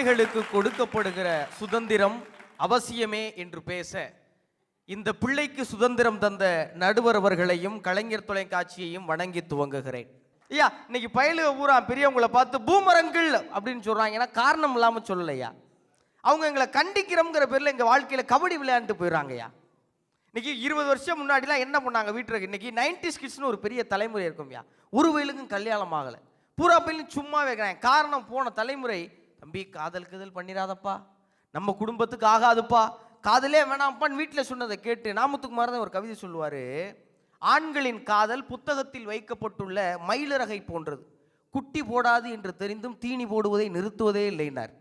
பிள்ளைகளுக்கு கொடுக்கப்படுகிற சுதந்திரம் அவசியமே என்று பேச இந்த பிள்ளைக்கு சுதந்திரம் தந்த நடுவர் அவர்களையும் கலைஞர் தொலைக்காட்சியையும் வணங்கி துவங்குகிறேன். ஐயா, இன்னைக்கு பயலுக பூரா பெரியவங்களை பார்த்து பூமரங்கள் அப்படின்னு சொல்றாங்க. ஏன்னா காரணம் இல்லாம சொல்லலையா, அவங்க எங்களை கண்டிக்கிறோங்கிற பேர்ல எங்க வாழ்க்கையில கபடி விளையாண்டு போயிடுறாங்கய்யா. இன்னைக்கு 20 வருஷம் முன்னாடிலாம் என்ன பண்ணாங்க வீட்டில், இன்னைக்கு 90s கிட்ஸ்னு ஒரு பெரிய தலைமுறை இருக்கும்யா. ஒரு வயலுக்கும் கல்யாணம் ஆகலை, பூரா பயிலும் சும்மா வைக்கிறாங்க. காரணம், போன தலைமுறை தம்பி காதல் பண்ணிடாதப்பா, நம்ம குடும்பத்துக்கு ஆகாதுப்பா, காதலே வேணாம்ப்பான்னு வீட்டில் சொன்னதை கேட்டு நாமத்துக்குமார் தான் ஒரு கவிதை சொல்லுவார். ஆண்களின் காதல் புத்தகத்தில் வைக்கப்பட்டுள்ள மயிலிறகை போன்றது, குட்டி போடாது என்று தெரிந்தும் தீனி போடுவதை நிறுத்துவதே இல்லைன்னார்.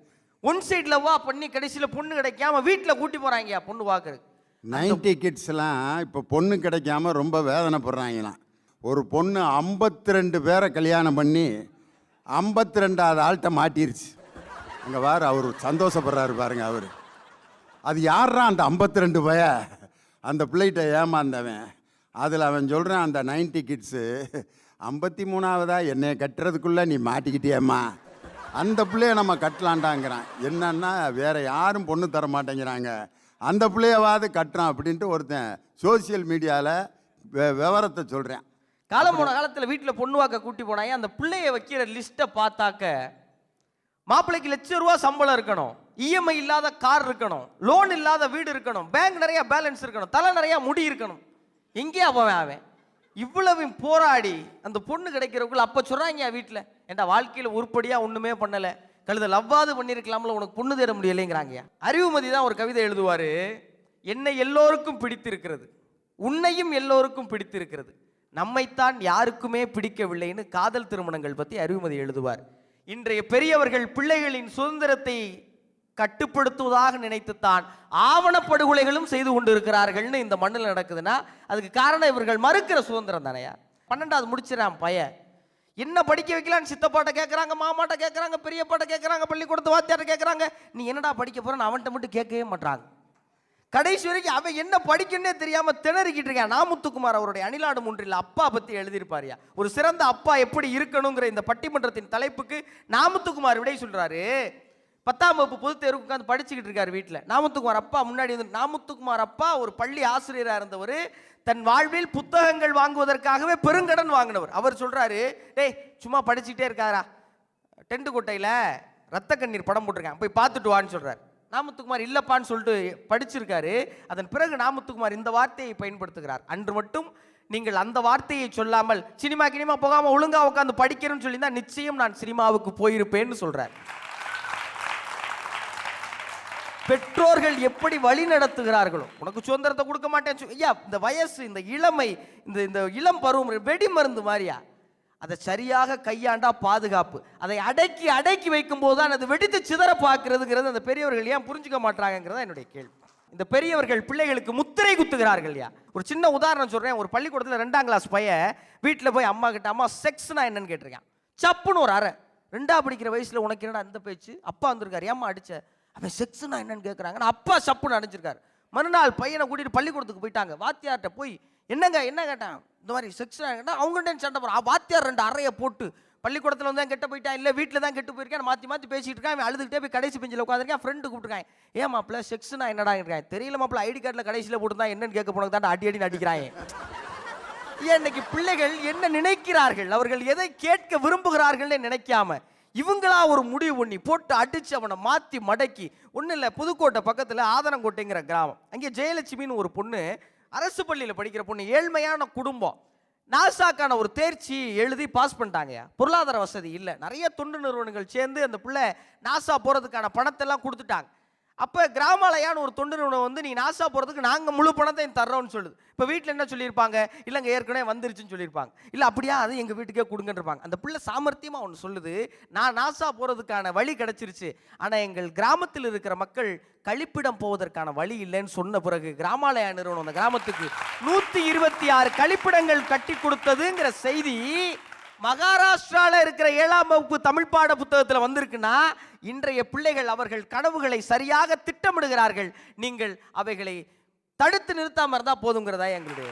ஒன் சைட் லவ்வா பண்ணி கடைசியில் பொண்ணு கிடைக்காம வீட்டில் கூட்டி போகிறாங்கயா பொண்ணு பார்க்குறது. 90 கிட்ஸ்லாம் இப்போ பொண்ணு கிடைக்காம ரொம்ப வேதனைப்படுறாங்களாம். ஒரு பொண்ணு 52 பேரை கல்யாணம் பண்ணி 52வது ஆள்கிட்ட மாட்டிருச்சு. அங்கே வாரு, அவர் சந்தோஷப்படுறாரு பாருங்க. அவர் அது யாரா அந்த 52 பய அந்த பிள்ளைகிட்ட ஏமாந்தவன். அதில் அவன் சொல்கிறான், அந்த 90 கிட்ஸு 53வதா என்னை கட்டுறதுக்குள்ளே நீ மாட்டிக்கிட்டியம்மா, அந்த பிள்ளைய நம்ம கட்டலான்டாங்கிறான். என்னன்னா வேற யாரும் பொண்ணு தர மாட்டேங்கிறாங்க, அந்த பிள்ளையவாது கட்டுறான் அப்படின்ட்டு ஒருத்தன் சோசியல் மீடியாவில் விவரத்தை சொல்கிறேன். காலம் போன காலத்தில் வீட்டில் பொண்ணு வாக்க கூட்டி போனாங்க. அந்த பிள்ளைய வைக்கிற லிஸ்ட்டை பார்த்தாக்க மாப்பிள்ளைக்கு ₹1,00,000 சம்பளம் இருக்கணும், இஎம்ஐ இல்லாத கார் இருக்கணும், லோன் இல்லாத வீடு இருக்கணும், பேங்க் நிறைய பேலன்ஸ் இருக்கணும், தலை நிறைய முடி இருக்கணும். எங்கே அவன் இவ்வளவு போராடி அந்த பொண்ணு கிடைக்கிறவர்கள் அப்போ சொல்கிறாங்க வீட்டில், ஏன்டா வாழ்க்கையில் உருப்படியாக ஒன்றுமே பண்ணலை, கழுத லவ்வாது பண்ணியிருக்கலாம்ல, உனக்கு பொண்ணு தேட முடியலைங்கிறாங்க. அறிவுமதி தான் ஒரு கவிதை எழுதுவார். என்னை எல்லோருக்கும் பிடித்திருக்கிறது, உன்னையும் எல்லோருக்கும் பிடித்திருக்கிறது, நம்மைத்தான் யாருக்குமே பிடிக்கவில்லைன்னு காதல் திருமணங்கள் பற்றி அறிவுமதி எழுதுவார். இன்றைய பெரியவர்கள் பிள்ளைகளின் சுதந்திரத்தை கட்டுப்படுத்துவதாக நினைத்துத்தான் ஆவணப்படுகொலைகளும் செய்து கொண்டிருக்கிறார்கள்னு இந்த மண்ணில் நடக்குதுன்னா அதுக்கு காரணம் இவர்கள் மறுக்கிற சுதந்திரம் தானையா. 12வது முடிச்சிடான் பையன், என்ன படிக்க வைக்கலான்னு சித்தப்பாட்ட கேட்குறாங்க, மாமாட்ட கேட்குறாங்க, பெரியப்பாட்ட கேட்குறாங்க, பள்ளிக்கூடத்து வாத்தியாட்ட கேட்குறாங்க. நீ என்னடா படிக்க போறன்னு அவன்கிட்ட மட்டும் கேட்கவே மாட்டாங்க. கடைசி வரைக்கும் அவன் என்ன படிக்கணுன்னே தெரியாம திணறிக்கிட்டு இருக்கான். நாமுத்துக்குமார் அவருடைய அணிலாடு மூன்றில் அப்பா பத்தி எழுதியிருப்பாரியா. ஒரு சிறந்த அப்பா எப்படி இருக்கணுங்கிற இந்த பட்டிமன்றத்தின் தலைப்புக்கு நாமுத்துக்குமார் விடை சொல்றாரு. 10ஆம் வகுப்பு பொதுத் தேர்வுக்கு உட்காந்து படிச்சுக்கிட்டு இருக்காரு வீட்டில். நாமுத்துக்குமார் அப்பா முன்னாடி வந்து, நாமுத்துக்குமார் அப்பா ஒரு பள்ளி ஆசிரியராக இருந்தவர், தன் வாழ்வில் புத்தகங்கள் வாங்குவதற்காகவே பெருங்கடன் வாங்கினவர். அவர் சொல்றாரு, டேய் சும்மா படிச்சுக்கிட்டே இருக்காரா, டென்ட் கோட்டையில் ரத்த கண்ணீர் படம் போட்டிருக்காங்க, போய் பார்த்துட்டு வான்னு சொல்றாரு. நாமுத்துக்குமார் இல்லப்பான்னு சொல்லிட்டு படிச்சிருக்காரு. அதன் பிறகு நாமுத்துக்குமார் இந்த வார்த்தையை பயன்படுத்துகிறார். அன்று மட்டும் நீங்கள் அந்த வார்த்தையை சொல்லாமல் சினிமா கினிமா போகாம ஒழுங்கா உட்காந்து படிக்கிறேன்னு சொல்லியிருந்தா நிச்சயம் நான் சினிமாவுக்கு போயிருப்பேன்னு சொல்றார். பெற்றோர்கள் எப்படி வழி நடத்துகிறார்களோ, உனக்கு சுதந்திரத்தை கொடுக்க மாட்டேன் ஐயா, இந்த வயசு, இந்த இளமை, இந்த இளம் பருவம் வெடி மருந்து மாதிரியா, அதை சரியாக கையாண்டா பாதுகாப்பு. அதை அடக்கி வைக்கும் போது தான் அது வெடித்து சிதற பார்க்கிறதுங்கிறது அந்த பெரியவர்கள் ஏன் புரிஞ்சுக்க மாட்டாங்கிறதா என்னுடைய கேள்வி. இந்த பெரியவர்கள் பிள்ளைகளுக்கு முத்திரை குத்துகிறார்கள். ஒரு சின்ன உதாரணம் சொல்றேன். ஒரு பள்ளிக்கூடத்தில் 2ஆம் கிளாஸ் பையன் வீட்டில் போய் அம்மா கிட்ட, அம்மா செக்ஸ்னா என்னன்னு கேட்டிருக்கான். சப்புன்னு ஒரு அறை. 2ஆவது படிக்கிற வயசுல உனக்கு என்னடா அந்த பேச்சு, அப்பா வந்திருக்காரு, ஏம்மா அடிச்ச, அவன் செக்ஸ்னா என்னன்னு கேட்குறாங்க, அப்பா சப்புன்னு அடிச்சிருக்காரு. மறுநாள் பையனை கூட்டிட்டு பள்ளிக்கூடத்துக்கு போயிட்டாங்க. வாத்தியார்கிட்ட போய் என்ன கேட்டான், இந்த மாதிரி செக்ஸ் அவங்கள்ட்ட சண்டை போகிறான். வாத்தியார் 2 அறையை போட்டு, பள்ளிக்கூடத்தில் வந்து தான் கெட்ட போயிட்டான், இல்லை வீட்டில் தான் கெட்டு போயிருக்கேன், மாற்றி பேசிட்டு இருக்கான். அவன் அழுதுகிட்டே போய் கடைசி பெஞ்சில் உட்காந்துருக்கேன். ஃப்ரெண்டு கூப்பிட்டுருக்கான், ஏன் மாப்பிள்ள செக்ஸ்னா என்னடா இருக்கான், தெரியல மாப்பிள்ள, ஐடி கார்டில் கடைசியில் போட்டுருந்தான், என்னன்னு கேட்க போனது தான் அடி அடிக்கிறாங்க. ஏன் இன்னைக்கு பிள்ளைகள் என்ன நினைக்கிறார்கள், அவர்கள் எதை கேட்க விரும்புகிறார்கள்னு நினைக்காம இவங்களா ஒரு முடிவு பண்ணி போட்டு அடிச்சு அவனை மாற்றி மடக்கி. ஒன்றும் இல்லை, புதுக்கோட்டை பக்கத்தில் ஆதனங்கோட்டைங்கிற கிராமம், அங்கே ஜெயலட்சுமின்னு ஒரு பொண்ணு, அரசு பள்ளியில் படிக்கிற பொண்ணு, ஏழ்மையான குடும்பம், நாசாக்கான ஒரு தேர்ச்சி எழுதி பாஸ் பண்ணிட்டாங்க. பொருளாதார வசதி இல்லை, நிறைய தொண்டு நிறுவனங்கள் சேர்ந்து அந்த பிள்ளை நாசா போகிறதுக்கான பணத்தெல்லாம் கொடுத்துட்டாங்க. அப்போ கிராமாலயான்னு ஒரு தொண்டு நிறுவனம் வந்து, நீ நாசா போகிறதுக்கு நாங்கள் முழு பணத்தை தர்றோம்னு சொல்லுது. இப்போ வீட்டில் என்ன சொல்லியிருப்பாங்க, இல்லைங்க ஏற்கனவே வந்துருச்சுன்னு சொல்லியிருப்பாங்க, இல்லை அப்படியா அது எங்கள் வீட்டுக்கே கொடுங்கன்றிருப்பாங்க. அந்த பிள்ளை சாமர்த்தியமாக ஒன்று சொல்லுது, நான் நாசா போகிறதுக்கான வழி கிடச்சிருச்சு, ஆனால் எங்கள் கிராமத்தில் இருக்கிற மக்கள் கழிப்பிடம் போவதற்கான வழி இல்லைன்னு சொன்ன பிறகு கிராமாலயா நிறுவனம் அந்த கிராமத்துக்கு 126 கழிப்பிடங்கள் கட்டி கொடுத்ததுங்கிற செய்தி மகாராஷ்டிராவில் இருக்கிற 7ஆம் வகுப்பு தமிழ் பாட புத்தகத்தில் வந்திருக்குன்னா, இன்றைய பிள்ளைகள் அவர்கள் கனவுகளை சரியாக திட்டமிடுகிறார்கள். நீங்கள் அவைகளை தடுத்து நிறுத்தாம இருந்தா போதுங்கிறதா எங்களுடைய.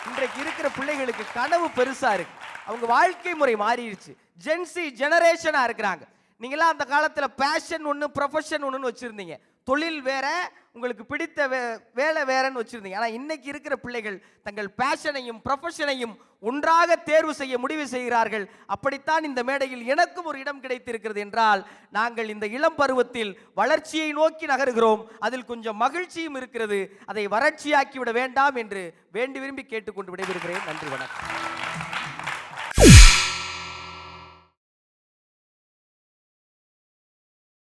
இன்றைக்கு இருக்கிற பிள்ளைகளுக்கு கனவு பெருசா இருக்கு, அவங்க வாழ்க்கை முறை மாறிடுச்சு, ஜென்சி ஜெனரேஷனா இருக்கிறாங்க. நீங்களாம் அந்த காலத்துல பேஷன் ஒன்று ப்ரொஃபஷன் ஒன்றுன்னு வச்சிருந்தீங்க. தொழில் வேற, உங்களுக்கு பிடித்த வேலை வேறன்னு வச்சிருந்தீங்க. ஆனால் இன்னைக்கு இருக்கிற பிள்ளைகள் தங்கள் பேஷனையும் ப்ரொஃபஷனையும் ஒன்றாக தேர்வு செய்ய முடிவு செய்கிறார்கள். அப்படித்தான் இந்த மேடையில் எனக்கும் ஒரு இடம் கிடைத்திருக்கிறது என்றால், நாங்கள் இந்த இளம் பருவத்தில் வளர்ச்சியை நோக்கி நகருகிறோம். அதில் கொஞ்சம் மகிழ்ச்சியும் இருக்கிறது. அதை வறட்சியாக்கிவிட வேண்டாம் என்று வேண்டி விரும்பி கேட்டுக்கொண்டு விடைபெறுகிறேன். நன்றி, வணக்கம்.